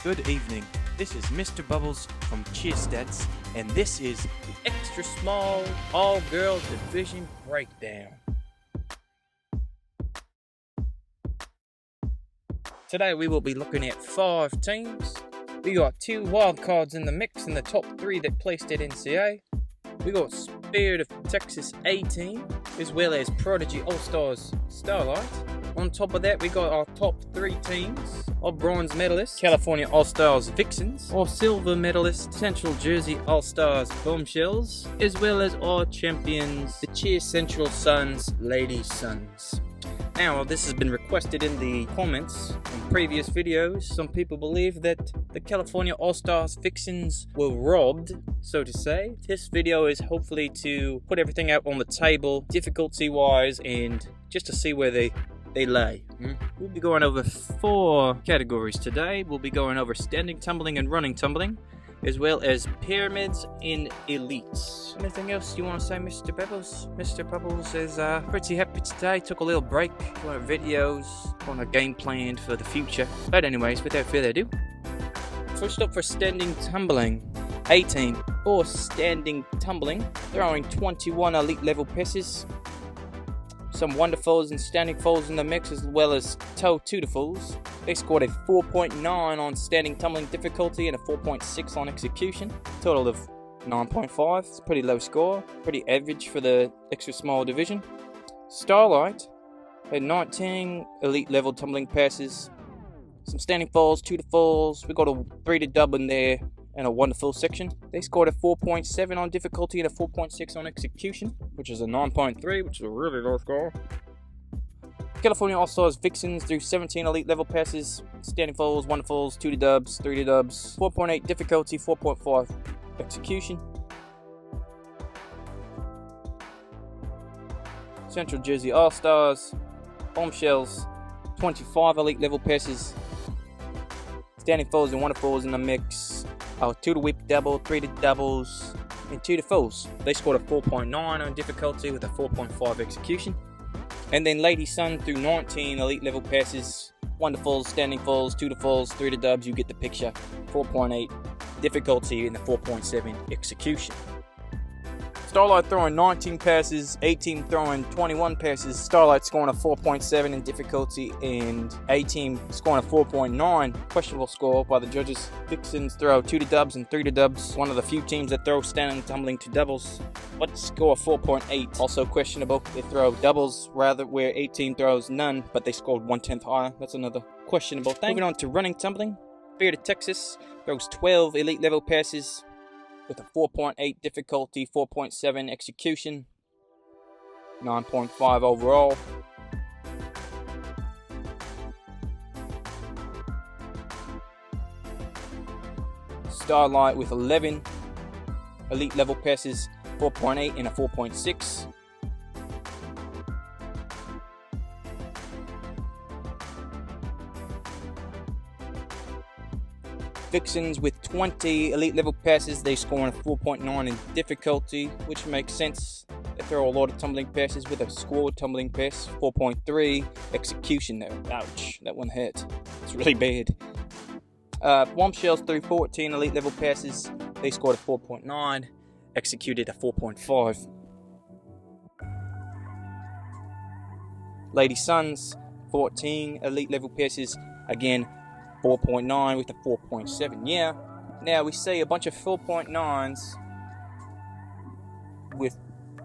Good evening, this is Mr. Bubbles from CHEERSTATS, and this is the extra small all-girl division breakdown. Today we will be looking at 5 teams. We got 2 wildcards in the mix in the top 3 that placed at NCA. We got Spirit of Texas A team, as well as Prodigy All-Stars Starlight. On top of that, we got our top 3 teams. Our bronze medalists, California All-Stars Vixens. Our silver medalists, Central Jersey All-Stars Bombshells. As well as our champions, the Cheer Central Suns Lady Suns. Now, this has been requested in the comments in previous videos. Some people believe that the California All-Stars Vixens were robbed, so to say. This video is hopefully to put everything out on the table, difficulty-wise, and just to see where they lay. We'll be going over 4 categories today. We'll be going over standing tumbling and running tumbling, as well as pyramids in elites. Anything else you want to say, Mr. Bubbles? Mr. Bubbles is pretty happy today. Took a little break on videos, on a game plan for the future. But anyways, without further ado, first up for standing tumbling, 18 for standing tumbling, throwing 21 elite level passes. Some wonderfuls and standing falls in the mix, as well as toe to-the-fulls. They scored a 4.9 on standing tumbling difficulty and a 4.6 on execution. Total of 9.5. It's a pretty low score. Pretty average for the extra small division. Starlight had 19 elite level tumbling passes. Some standing falls, two-to-falls. We got a 3-to-dub in there and a wonderful section. They scored a 4.7 on difficulty and a 4.6 on execution, which is a 9.3, which is a really low score. California All-Stars Vixens threw 17 elite level passes, standing falls, wonderfuls, 2-to-dubs, 3-to-dubs, 4.8 difficulty, 4.5 execution. Central Jersey All-Stars Bombshells, 25 elite level passes, standing falls and wonderfuls in the mix. 2-to-whip double, 3-to-doubles, and 2-to-fulls. They scored a 4.9 on difficulty with a 4.5 execution. And then Lady Sun threw 19 elite level passes, wonderfuls, standing falls, 2-to-fulls, 3-to-dubs. You get the picture. 4.8 difficulty and a 4.7 execution. Starlight throwing 19 passes, 18 throwing 21 passes. Starlight scoring a 4.7 in difficulty, and A-Team scoring a 4.9. Questionable score by the judges. Vixens throw 2-to-dubs and 3-to-dubs. One of the few teams that throw standing tumbling to doubles, but score 4.8. Also questionable. They throw doubles rather, where A-Team throws none, but they scored 1/10 higher. That's another questionable thing. Moving on to running tumbling. Spirit of Texas throws 12 elite level passes with a 4.8 difficulty, 4.7 execution, 9.5 overall. Starlight with 11 elite level passes, 4.8 and a 4.6. Vixens with 20 elite level passes, they scoring a 4.9 in difficulty, which makes sense. They throw a lot of tumbling passes with a scored tumbling pass, 4.3. Execution though, ouch, that one hurt. It's really bad. Bombshells threw 14 elite level passes, they scored a 4.9, executed a 4.5. Lady Suns, 14 elite level passes, again 4.9 with a 4.7. Yeah, now we see a bunch of 4.9s with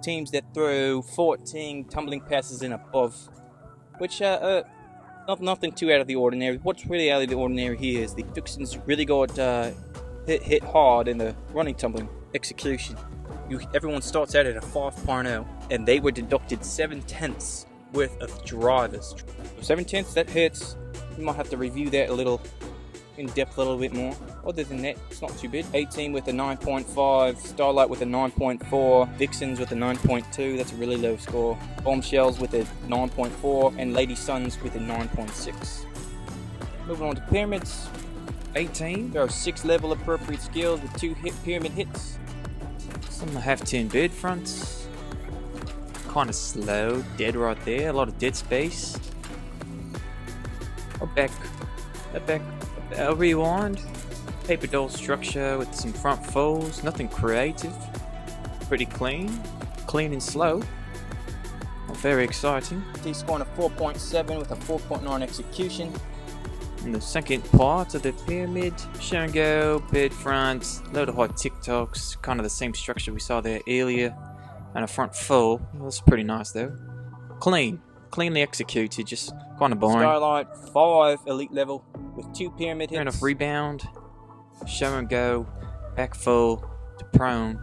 teams that throw 14 tumbling passes and above, which nothing too out of the ordinary. What's really out of the ordinary here is the Vixens really got hit hard in the running tumbling execution. Everyone starts out at a 5.0, and they were deducted 7/10 worth of drivers. 7/10, that hurts. You might have to review that a little in depth, a little bit more. Other than that, it's not too bad. 18 with a 9.5, Starlight with a 9.4, Vixens with a 9.2, that's a really low score. Bombshells with a 9.4, and Lady Suns with a 9.6. Moving on to pyramids. 18, there are 6 level appropriate skills with 2 pyramid hits. Some have 10 bird fronts. Kind of slow, dead right there, a lot of dead space. Back, A rewind. Paper doll structure with some front folds. Nothing creative. Pretty clean. Clean and slow. Very exciting. He's scoring a 4.7 with a 4.9 execution. In the second part of the pyramid, show and go, bed fronts, load of high TikToks, kind of the same structure we saw there earlier, and a front full. That's pretty nice though. Cleanly executed, just kind of boring. Starlight 5 elite level with 2 pyramid hits. Fair enough rebound, show and go, back full to prone.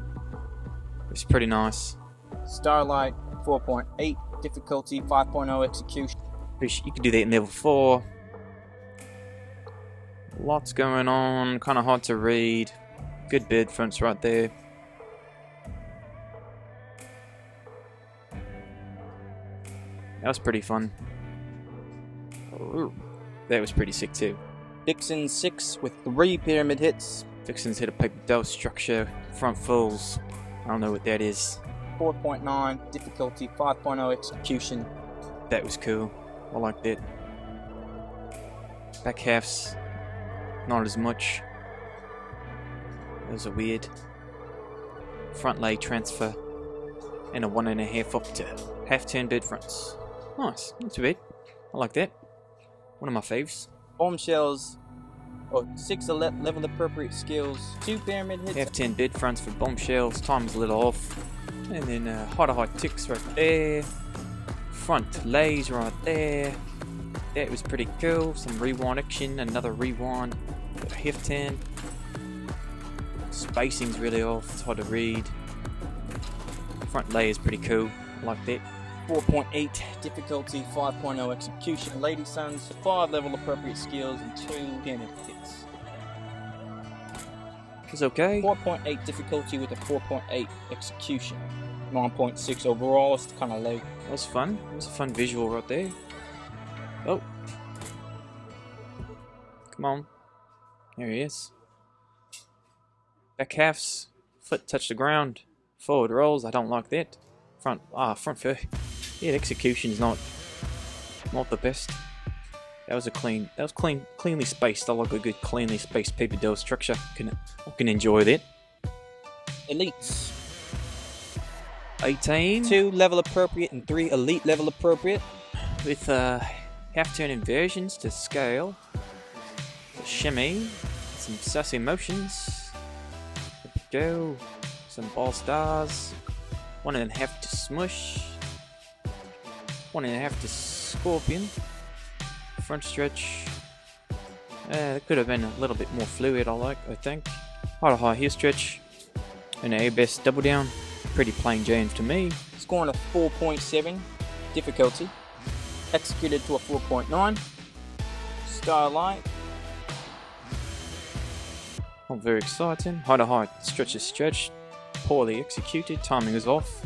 It's pretty nice. Starlight 4.8 difficulty, 5.0 execution. You can do that in level 4. Lots going on, kind of hard to read. Good bed fronts right there. That was pretty fun. Ooh, that was pretty sick too. Vixen 6 with 3 pyramid hits. Vixen's hit a paper doll structure, front fulls. I don't know what that is. 4.9 difficulty, 5.0 execution. That was cool. I like that. Back halves, not as much. Those are weird. Front lay transfer. And a 1.5 up to half turn bed fronts. Nice, not too bad. I like that. One of my faves. Bombshells, or 6 level appropriate skills, 2 pyramid hits. Half turn bed fronts for bombshells. Time's a little off. And then high ticks right there. Front lays right there. That was pretty cool. Some rewind action, another rewind. Got a half turn. Spacing's really off, it's hard to read. Front lay is pretty cool, I like that. 4.8 difficulty, 5.0 execution. Lady Suns, 5 level appropriate skills and 2 pyramid hits. It's okay. 4.8 difficulty with a 4.8 execution. 9.6 overall, it's kind of low. That was fun. It was a fun visual right there. Oh. Come on. There he is. Back halves. Foot touch the ground. Forward rolls. I don't like that. Front foot. Yeah, the execution is not the best. That was cleanly spaced. I like a good cleanly spaced paper doll structure. I can enjoy that. Elites. 18. 2 level appropriate and 3 elite level appropriate. With half turn inversions to scale. Shimmy. Some sassy motions. There we go. Some ball stars. 1.5 to smush. 1.5 to scorpion. Front stretch. That could have been a little bit more fluid, I think. High heel stretch. And a best double down. Pretty plain Jane to me. Scoring a 4.7 difficulty. Executed to a 4.9. Starlight. Not very exciting. High stretch. Poorly executed. Timing is off.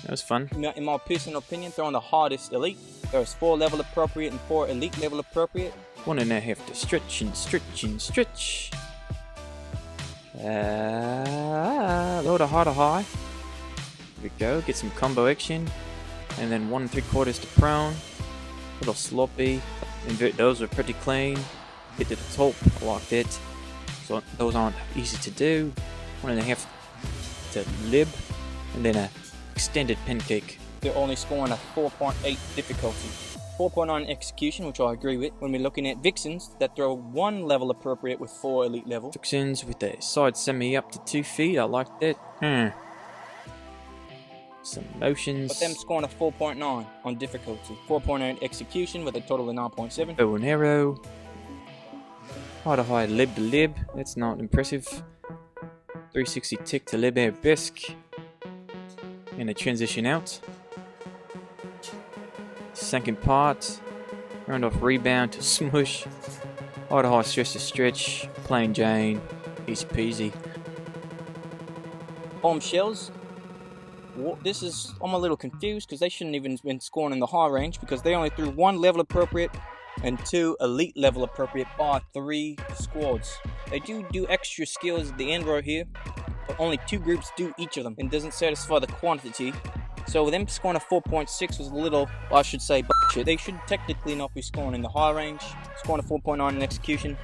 That was fun. In my personal opinion, throwing the hardest elite. There's 4 level appropriate and 4 elite level appropriate. 1.5 to stretch. Load of high. Here we go. Get some combo action. And then 1 3/4 to prone. A little sloppy. Invert those are pretty clean. Hit to the top. I like that. So those aren't easy to do. 1.5 to lib. And then a extended pancake. They're only scoring a 4.8 difficulty. 4.9 execution, which I agree with. When we're looking at Vixens that throw 1 level appropriate with 4 elite level. Vixens with the side semi up to 2 feet. I like that. Some motions. But them scoring a 4.9 on difficulty. 4.8 execution with a total of 9.7. Bow and arrow. High lib to lib. That's not impressive. 360 tick to lib arabesque. And a transition out. Second part. Round off rebound to smush. High stress to stretch. Plain Jane. Easy peasy. Bombshells. I'm a little confused because they shouldn't even been scoring in the high range because they only threw 1 level appropriate and 2 elite level appropriate by 3 squads. They do extra skills at the end right here, but only 2 groups do each of them and doesn't satisfy the quantity. So them scoring a 4.6 was a little, well, I should say, bullshit. They should technically not be scoring in the high range. Scoring a 4.9 in execution.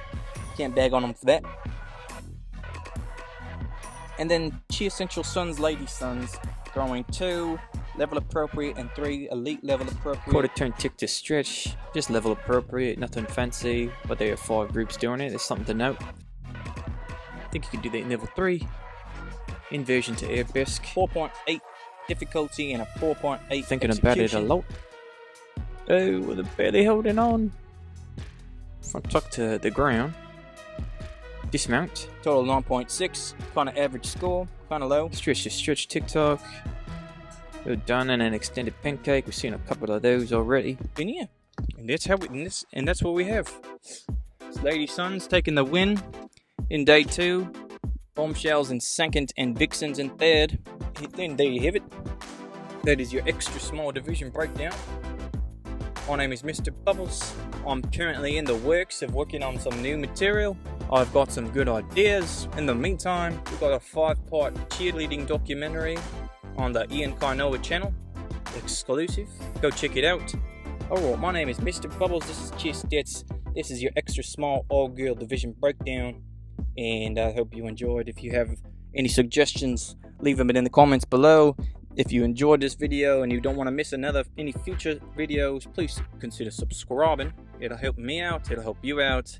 Can't bag on them for that. And then Cheer Central Sons, Lady Sons, throwing 2 level appropriate and 3 elite level appropriate. Quarter turn tick to stretch, just level appropriate, nothing fancy, but there are 5 groups doing it. There's something to note. I think you can do that in level 3. Inversion to air bisque. 4.8 difficulty and a 4.8 Thinking about it a lot. Oh, with a barely holding on. Front tuck to the ground. Dismount. Total 9.6. Kind of average score. Kind of low. Stretch to stretch TikTok. Go done and an extended pancake. We've seen a couple of those already. And yeah, and that's how we, and that's what we have. Lady Sons taking the win in day 2. Bombshells in second and Vixens in third. Then there you have it. That is your extra small division breakdown. My name is Mr. Bubbles. I'm currently in the works of working on some new material. I've got some good ideas. In the meantime, we've got a 5-part cheerleading documentary on the Ian Kainoa channel. Exclusive. Go check it out. Alright, my name is Mr. Bubbles. This is CHEERSTATS. This is your extra small all-girl division breakdown. And I hope you enjoyed. If you have any suggestions, leave them in the comments below. If you enjoyed this video and you don't want to miss any future videos, please consider subscribing. It'll help me out. It'll help you out.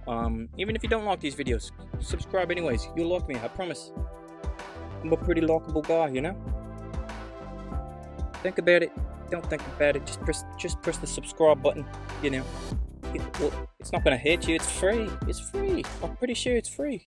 Even if you don't like these videos, subscribe anyways. You'll like me, I promise. I'm a pretty likable guy, you know? Think about it. Don't think about it. Just press the subscribe button, you know. It's not going to hurt you. It's free. It's free. I'm pretty sure it's free.